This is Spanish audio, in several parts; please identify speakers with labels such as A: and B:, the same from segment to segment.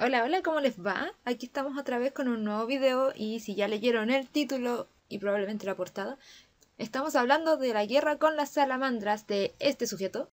A: Hola, hola, ¿cómo les va? Aquí estamos otra vez con un nuevo video y si ya leyeron el título y probablemente la portada, estamos hablando de la guerra con las salamandras de este sujeto.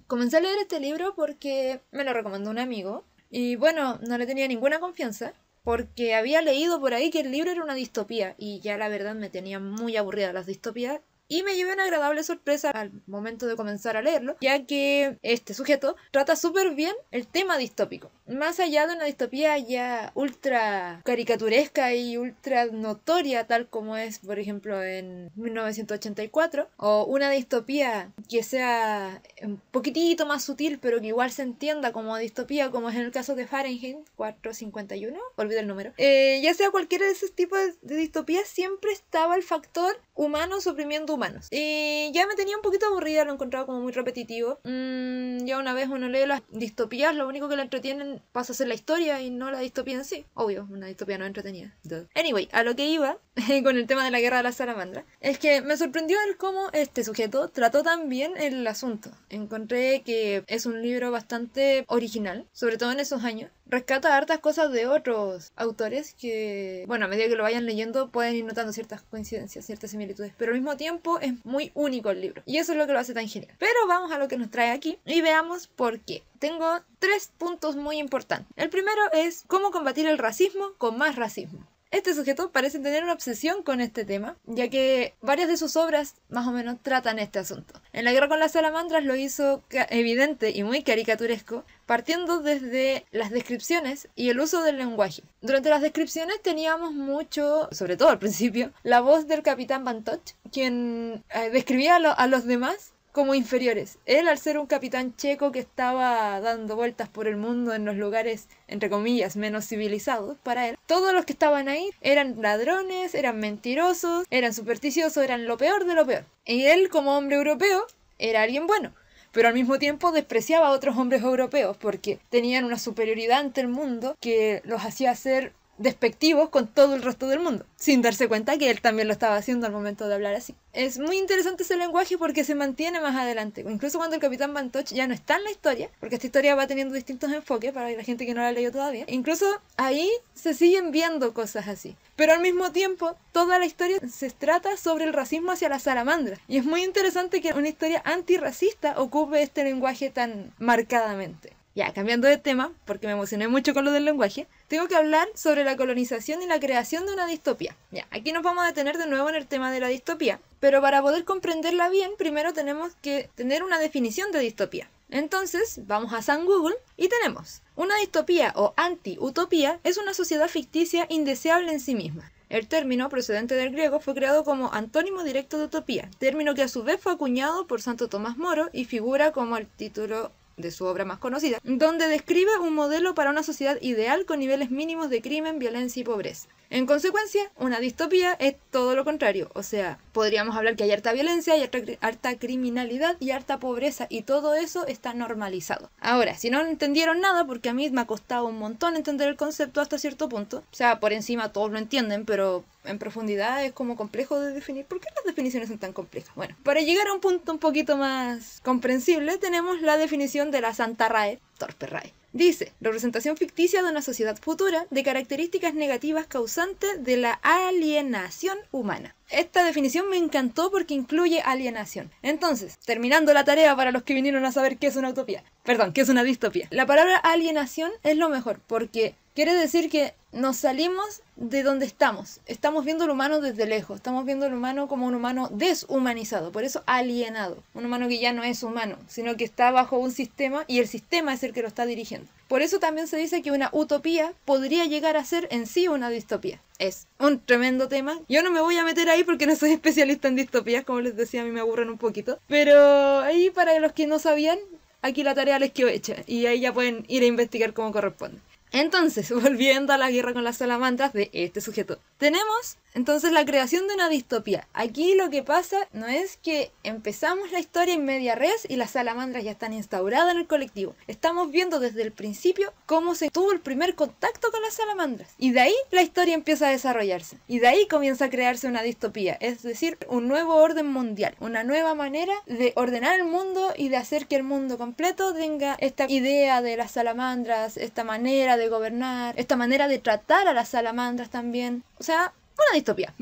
A: Comencé a leer este libro porque me lo recomendó un amigo y bueno, no le tenía ninguna confianza porque había leído por ahí que el libro era una distopía y ya la verdad me tenía muy aburrida las distopías. Y me llevé una agradable sorpresa al momento de comenzar a leerlo, ya que este sujeto trata súper bien el tema distópico. Más allá de una distopía ya ultra caricaturesca y ultra notoria, tal como es, por ejemplo, en 1984, o una distopía que sea un poquitito más sutil, pero que igual se entienda como distopía, como es en el caso de Fahrenheit 451, olvidé el número. Ya sea cualquiera de esos tipos de distopías, siempre estaba el factor humanos oprimiendo humanos. Y ya me tenía un poquito aburrida, lo encontraba como muy repetitivo. Ya una vez uno lee las distopías, lo único que le entretienen pasa a ser la historia y no la distopía en sí. Obvio, una distopía no entretenida. Duh. Anyway, a lo que iba con el tema de la guerra de la salamandra, es que me sorprendió el cómo este sujeto trató tan bien el asunto. Encontré que es un libro bastante original, sobre todo en esos años. Rescata hartas cosas de otros autores que, bueno, a medida que lo vayan leyendo pueden ir notando ciertas coincidencias, ciertas similitudes, pero al mismo tiempo es muy único el libro y eso es lo que lo hace tan genial. Pero vamos a lo que nos trae aquí y veamos por qué. Tengo 3 puntos muy importantes. El primero es cómo combatir el racismo con más racismo. Este sujeto parece tener una obsesión con este tema, ya que varias de sus obras más o menos tratan este asunto. En La guerra con las salamandras lo hizo evidente y muy caricaturesco, partiendo desde las descripciones y el uso del lenguaje. Durante las descripciones teníamos mucho, sobre todo al principio, la voz del capitán Van Toch, quien describía a los demás como inferiores. Él, al ser un capitán checo que estaba dando vueltas por el mundo en los lugares, entre comillas, menos civilizados para él, todos los que estaban ahí eran ladrones, eran mentirosos, eran supersticiosos, eran lo peor de lo peor. Y él, como hombre europeo, era alguien bueno. Pero al mismo tiempo despreciaba a otros hombres europeos porque tenían una superioridad ante el mundo que los hacía ser despectivos con todo el resto del mundo, sin darse cuenta que él también lo estaba haciendo al momento de hablar así. Es muy interesante ese lenguaje porque se mantiene más adelante, incluso cuando el capitán Van Toch ya no está en la historia, porque esta historia va teniendo distintos enfoques para la gente que no la ha leído todavía, incluso ahí se siguen viendo cosas así. Pero al mismo tiempo, toda la historia se trata sobre el racismo hacia la salamandra. Y es muy interesante que una historia antirracista ocupe este lenguaje tan marcadamente. Ya, cambiando de tema, porque me emocioné mucho con lo del lenguaje, tengo que hablar sobre la colonización y la creación de una distopía. Ya, aquí nos vamos a detener de nuevo en el tema de la distopía, pero para poder comprenderla bien, primero tenemos que tener una definición de distopía. Entonces, vamos a San Google y tenemos: una distopía o anti-utopía es una sociedad ficticia indeseable en sí misma. El término, procedente del griego, fue creado como antónimo directo de utopía, término que a su vez fue acuñado por Santo Tomás Moro y figura como el título de su obra más conocida, donde describe un modelo para una sociedad ideal con niveles mínimos de crimen, violencia y pobreza. En consecuencia, una distopía es todo lo contrario, o sea, podríamos hablar que hay harta violencia, hay harta criminalidad y harta pobreza, y todo eso está normalizado. Ahora, si no entendieron nada, porque a mí me ha costado un montón entender el concepto hasta cierto punto, o sea, por encima todos lo entienden, pero en profundidad es como complejo de definir. ¿Por qué las definiciones son tan complejas? Bueno, para llegar a un punto un poquito más comprensible, tenemos la definición de la Santa RAE, torpe RAE. Dice: representación ficticia de una sociedad futura de características negativas causantes de la alienación humana. Esta definición me encantó porque incluye alienación. Entonces, terminando la tarea para los que vinieron a saber qué es una utopía. Perdón, qué es una distopía. La palabra alienación es lo mejor porque quiere decir que nos salimos de donde estamos. Estamos viendo al humano desde lejos. Estamos viendo al humano como un humano deshumanizado. Por eso alienado. Un humano que ya no es humano, sino que está bajo un sistema y el sistema es el que lo está dirigiendo. Por eso también se dice que una utopía podría llegar a ser en sí una distopía. Es un tremendo tema. Yo no me voy a meter ahí porque no soy especialista en distopías. Como les decía, a mí me aburren un poquito. Pero ahí, para los que no sabían, aquí la tarea les quedó hecha. Y ahí ya pueden ir a investigar como corresponde. Entonces, volviendo a la guerra con las salamandras de este sujeto, tenemos entonces la creación de una distopía. Aquí lo que pasa no es que empezamos la historia en media res y las salamandras ya están instauradas en el colectivo. Estamos viendo desde el principio cómo se tuvo el primer contacto con las salamandras. Y de ahí la historia empieza a desarrollarse. Y de ahí comienza a crearse una distopía. Es decir, un nuevo orden mundial. Una nueva manera de ordenar el mundo y de hacer que el mundo completo tenga esta idea de las salamandras, esta manera de gobernar, esta manera de tratar a las salamandras también. O sea, una distopía.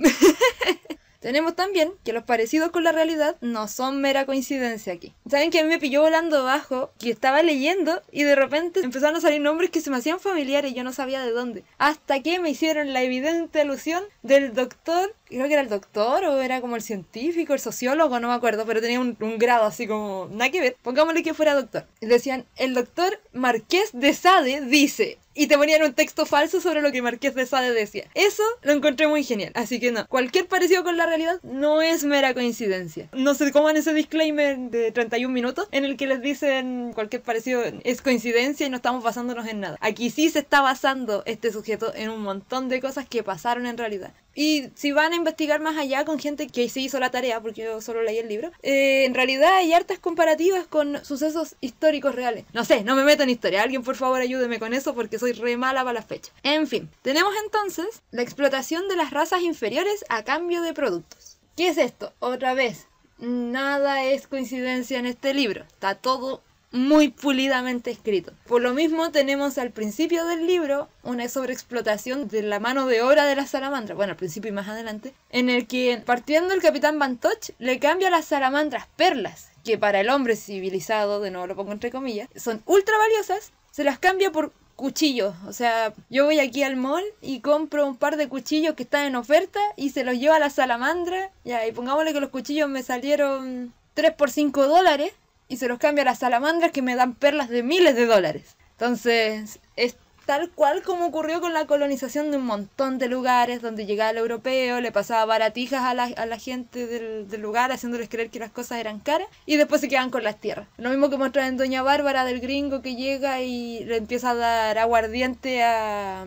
A: Tenemos también que los parecidos con la realidad no son mera coincidencia aquí. ¿Saben que a mí me pilló volando bajo? Que estaba leyendo y de repente empezaron a salir nombres que se me hacían familiares y yo no sabía de dónde. Hasta que me hicieron la evidente alusión del doctor, creo que era el doctor o era como el científico, el sociólogo, no me acuerdo, pero tenía un grado así como nada que ver. Pongámosle que fuera doctor. Decían, el doctor Marqués de Sade dice... Y te ponían un texto falso sobre lo que Marqués de Sade decía. Eso lo encontré muy genial. Así que no, cualquier parecido con la realidad no es mera coincidencia. No se coman ese disclaimer de 31 minutos en el que les dicen cualquier parecido es coincidencia y no estamos basándonos en nada. Aquí sí se está basando este sujeto en un montón de cosas que pasaron en realidad. Y si van a investigar más allá con gente que sí hizo la tarea, porque yo solo leí el libro, en realidad hay hartas comparativas con sucesos históricos reales. No sé, no me meto en historia. Alguien por favor ayúdeme con eso porque soy re mala para las fechas. En fin, tenemos entonces la explotación de las razas inferiores a cambio de productos. ¿Qué es esto? Otra vez, nada es coincidencia en este libro. Está todo muy pulidamente escrito. Por lo mismo tenemos al principio del libro una sobreexplotación de la mano de obra de las salamandras, bueno, al principio y más adelante, en el que partiendo el capitán Van Toch le cambia a las salamandras perlas, que para el hombre civilizado, de nuevo lo pongo entre comillas, son ultra valiosas, se las cambia por cuchillos. O sea, yo voy aquí al mall y compro un par de cuchillos que están en oferta y se los llevo a la salamandra, ya, y pongámosle que los cuchillos me salieron 3 por $5 y se los cambio a las salamandras que me dan perlas de miles de dólares. Entonces, es tal cual como ocurrió con la colonización de un montón de lugares donde llegaba el europeo, le pasaba baratijas a la gente del lugar, haciéndoles creer que las cosas eran caras, y después se quedan con las tierras. Lo mismo que muestra en Doña Bárbara del gringo que llega y le empieza a dar aguardiente a...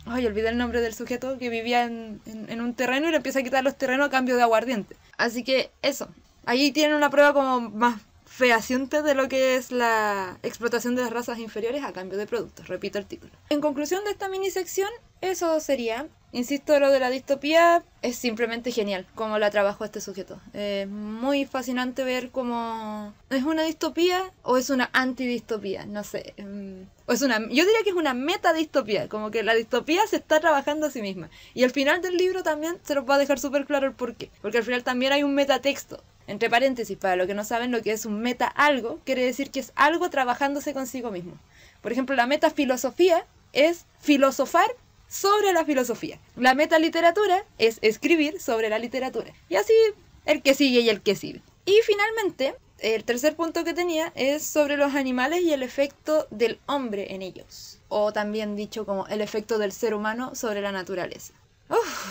A: Ay, olvidé el nombre del sujeto que vivía en un terreno y le empieza a quitar los terrenos a cambio de aguardiente. Así que eso. Ahí tienen una prueba como más fehaciente de lo que es la explotación de las razas inferiores a cambio de productos. Repito el título. En conclusión de esta mini sección, eso sería. Insisto, lo de la distopía es simplemente genial, como la trabajó este sujeto. Es muy fascinante ver cómo es una distopía o es una antidistopía, no sé. O es yo diría que es una metadistopía, como que la distopía se está trabajando a sí misma. Y al final del libro también se los va a dejar súper claro el porqué. Porque al final también hay un metatexto. Entre paréntesis, para los que no saben lo que es un meta algo, quiere decir que es algo trabajándose consigo mismo. Por ejemplo, la metafilosofía es filosofar sobre la filosofía. La metaliteratura es escribir sobre la literatura. Y así el que sigue y el que sigue. Y finalmente, el tercer punto que tenía es sobre los animales y el efecto del hombre en ellos. O también dicho como el efecto del ser humano sobre la naturaleza.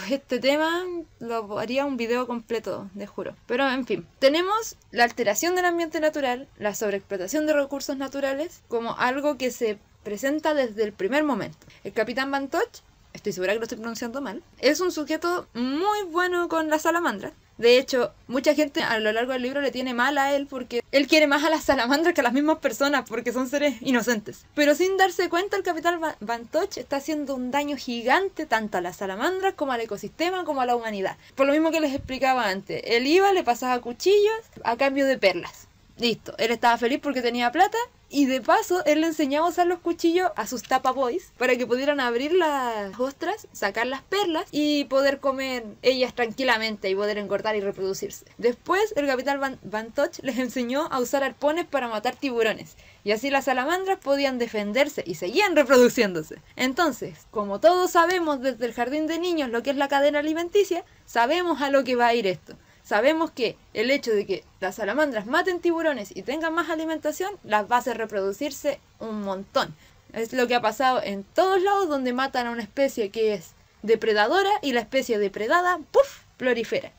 A: Este tema lo haría un video completo, te juro. Pero en fin, tenemos la alteración del ambiente natural, la sobreexplotación de recursos naturales, como algo que se presenta desde el primer momento. El capitán Van Toch, estoy segura que lo estoy pronunciando mal, es un sujeto muy bueno con las salamandras. De hecho, mucha gente a lo largo del libro le tiene mal a él porque él quiere más a las salamandras que a las mismas personas porque son seres inocentes. Pero sin darse cuenta, el capitán Van Toch está haciendo un daño gigante tanto a las salamandras como al ecosistema como a la humanidad. Por lo mismo que les explicaba antes, él iba, le pasaba cuchillos a cambio de perlas. Listo, él estaba feliz porque tenía plata y de paso él le enseñaba a usar los cuchillos a sus tapaboys para que pudieran abrir las ostras, sacar las perlas y poder comer ellas tranquilamente y poder engordar y reproducirse. Después el capitán Van Toch les enseñó a usar arpones para matar tiburones y así las salamandras podían defenderse y seguían reproduciéndose. Entonces, como todos sabemos desde el jardín de niños lo que es la cadena alimenticia, sabemos a lo que va a ir esto. Sabemos que el hecho de que las salamandras maten tiburones y tengan más alimentación las va a hacer reproducirse un montón. Es lo que ha pasado en todos lados donde matan a una especie que es depredadora y la especie depredada, ¡puf!, prolifera.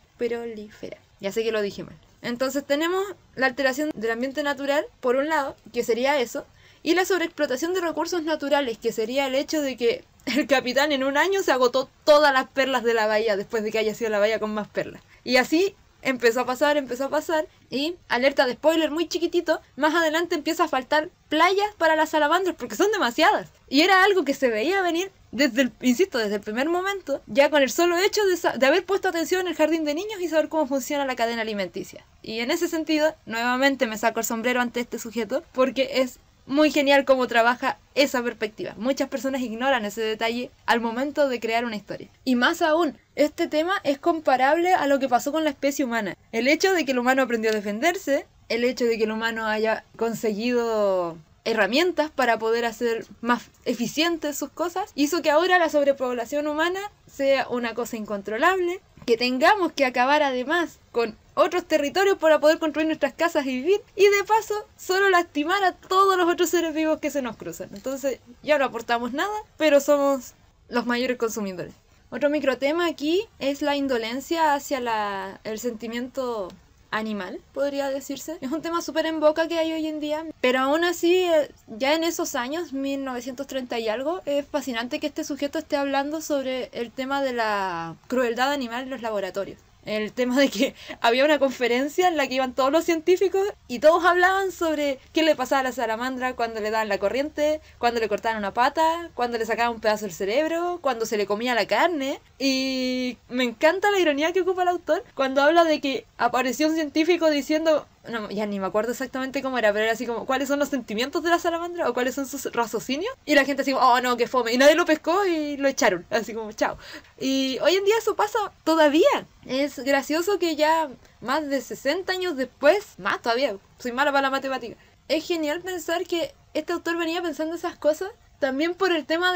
A: Ya sé que lo dije mal. Entonces tenemos la alteración del ambiente natural, por un lado, que sería eso, y la sobreexplotación de recursos naturales, que sería el hecho de que el capitán en un año se agotó todas las perlas de la bahía después de que haya sido la bahía con más perlas. Y así empezó a pasar, y, alerta de spoiler muy chiquitito, más adelante empieza a faltar playas para las salamandras porque son demasiadas. Y era algo que se veía venir desde el primer momento, ya con el solo hecho de haber puesto atención en el jardín de niños y saber cómo funciona la cadena alimenticia. Y en ese sentido, nuevamente me saco el sombrero ante este sujeto porque es muy genial cómo trabaja esa perspectiva. Muchas personas ignoran ese detalle al momento de crear una historia. Y más aún, este tema es comparable a lo que pasó con la especie humana. El hecho de que el humano aprendió a defenderse, el hecho de que el humano haya conseguido herramientas para poder hacer más eficientes sus cosas, hizo que ahora la sobrepoblación humana sea una cosa incontrolable, que tengamos que acabar además con otros territorios para poder construir nuestras casas y vivir, y de paso solo lastimar a todos los otros seres vivos que se nos cruzan. Entonces ya no aportamos nada, pero somos los mayores consumidores. Otro microtema aquí es la indolencia hacia el sentimiento animal, podría decirse. Es un tema súper en boca que hay hoy en día, pero aún así, ya en esos años, 1930 y algo, es fascinante que este sujeto esté hablando sobre el tema de la crueldad animal en los laboratorios. El tema de que había una conferencia en la que iban todos los científicos y todos hablaban sobre qué le pasaba a la salamandra cuando le daban la corriente, cuando le cortaban una pata, cuando le sacaban un pedazo del cerebro, cuando se le comía la carne. Y me encanta la ironía que ocupa el autor cuando habla de que apareció un científico diciendo... No, ya ni me acuerdo exactamente cómo era, pero era así como, ¿cuáles son los sentimientos de la salamandra? ¿O cuáles son sus raciocinios? Y la gente así como, oh no, qué fome. Y nadie lo pescó y lo echaron. Así como, chao. Y hoy en día eso pasa todavía. Es gracioso que ya más de 60 años después, más todavía, soy mala para la matemática. Es genial pensar que este autor venía pensando esas cosas. También por el tema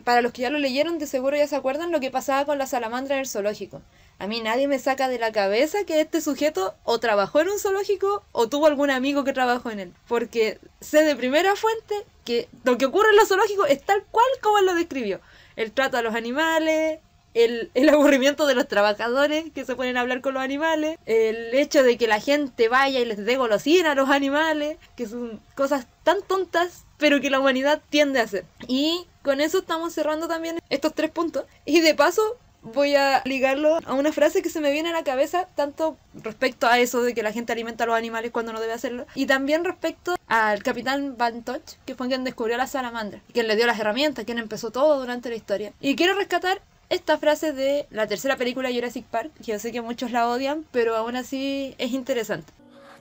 A: para los que ya lo leyeron, de seguro ya se acuerdan lo que pasaba con la salamandra en el zoológico. A mí nadie me saca de la cabeza que este sujeto o trabajó en un zoológico o tuvo algún amigo que trabajó en él. Porque sé de primera fuente que lo que ocurre en los zoológicos es tal cual como él lo describió. El trato a los animales, el aburrimiento de los trabajadores que se ponen a hablar con los animales, el hecho de que la gente vaya y les dé golosina a los animales, que son cosas tan tontas, pero que la humanidad tiende a hacer. Y con eso estamos cerrando también estos 3 puntos. Y de paso voy a ligarlo a una frase que se me viene a la cabeza, tanto respecto a eso de que la gente alimenta a los animales cuando no debe hacerlo, y también respecto al capitán Van Toch, que fue quien descubrió la salamandra, quien le dio las herramientas, quien empezó todo durante la historia. Y quiero rescatar esta frase de la tercera película Jurassic Park, que yo sé que muchos la odian, pero aún así es interesante.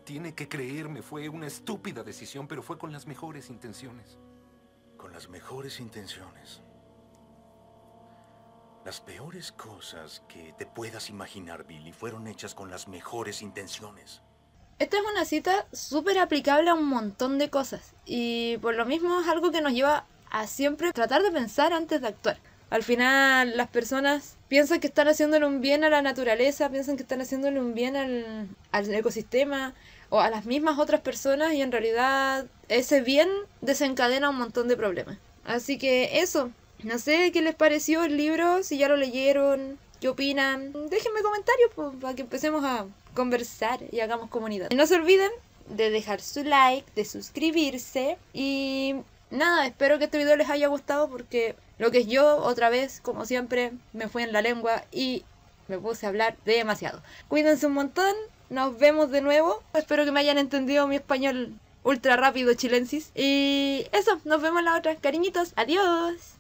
B: Tiene que creerme, fue una estúpida decisión, pero fue con las mejores intenciones.
C: Con las mejores intenciones. Las peores cosas que te puedas imaginar, Billy, fueron hechas con las mejores intenciones.
A: Esta es una cita súper aplicable a un montón de cosas, y por lo mismo es algo que nos lleva a siempre tratar de pensar antes de actuar. Al final las personas piensan que están haciéndole un bien a la naturaleza, piensan que están haciéndole un bien al ecosistema o a las mismas otras personas, y en realidad ese bien desencadena un montón de problemas. Así que eso, no sé qué les pareció el libro, si ya lo leyeron, qué opinan. Déjenme comentarios para que empecemos a conversar y hagamos comunidad. Y no se olviden de dejar su like, de suscribirse y... nada, espero que este video les haya gustado porque lo que es yo, otra vez, como siempre, me fui en la lengua y me puse a hablar demasiado. Cuídense un montón, nos vemos de nuevo. Espero que me hayan entendido mi español ultra rápido chilensis. Y eso, nos vemos en la otra. Cariñitos, adiós.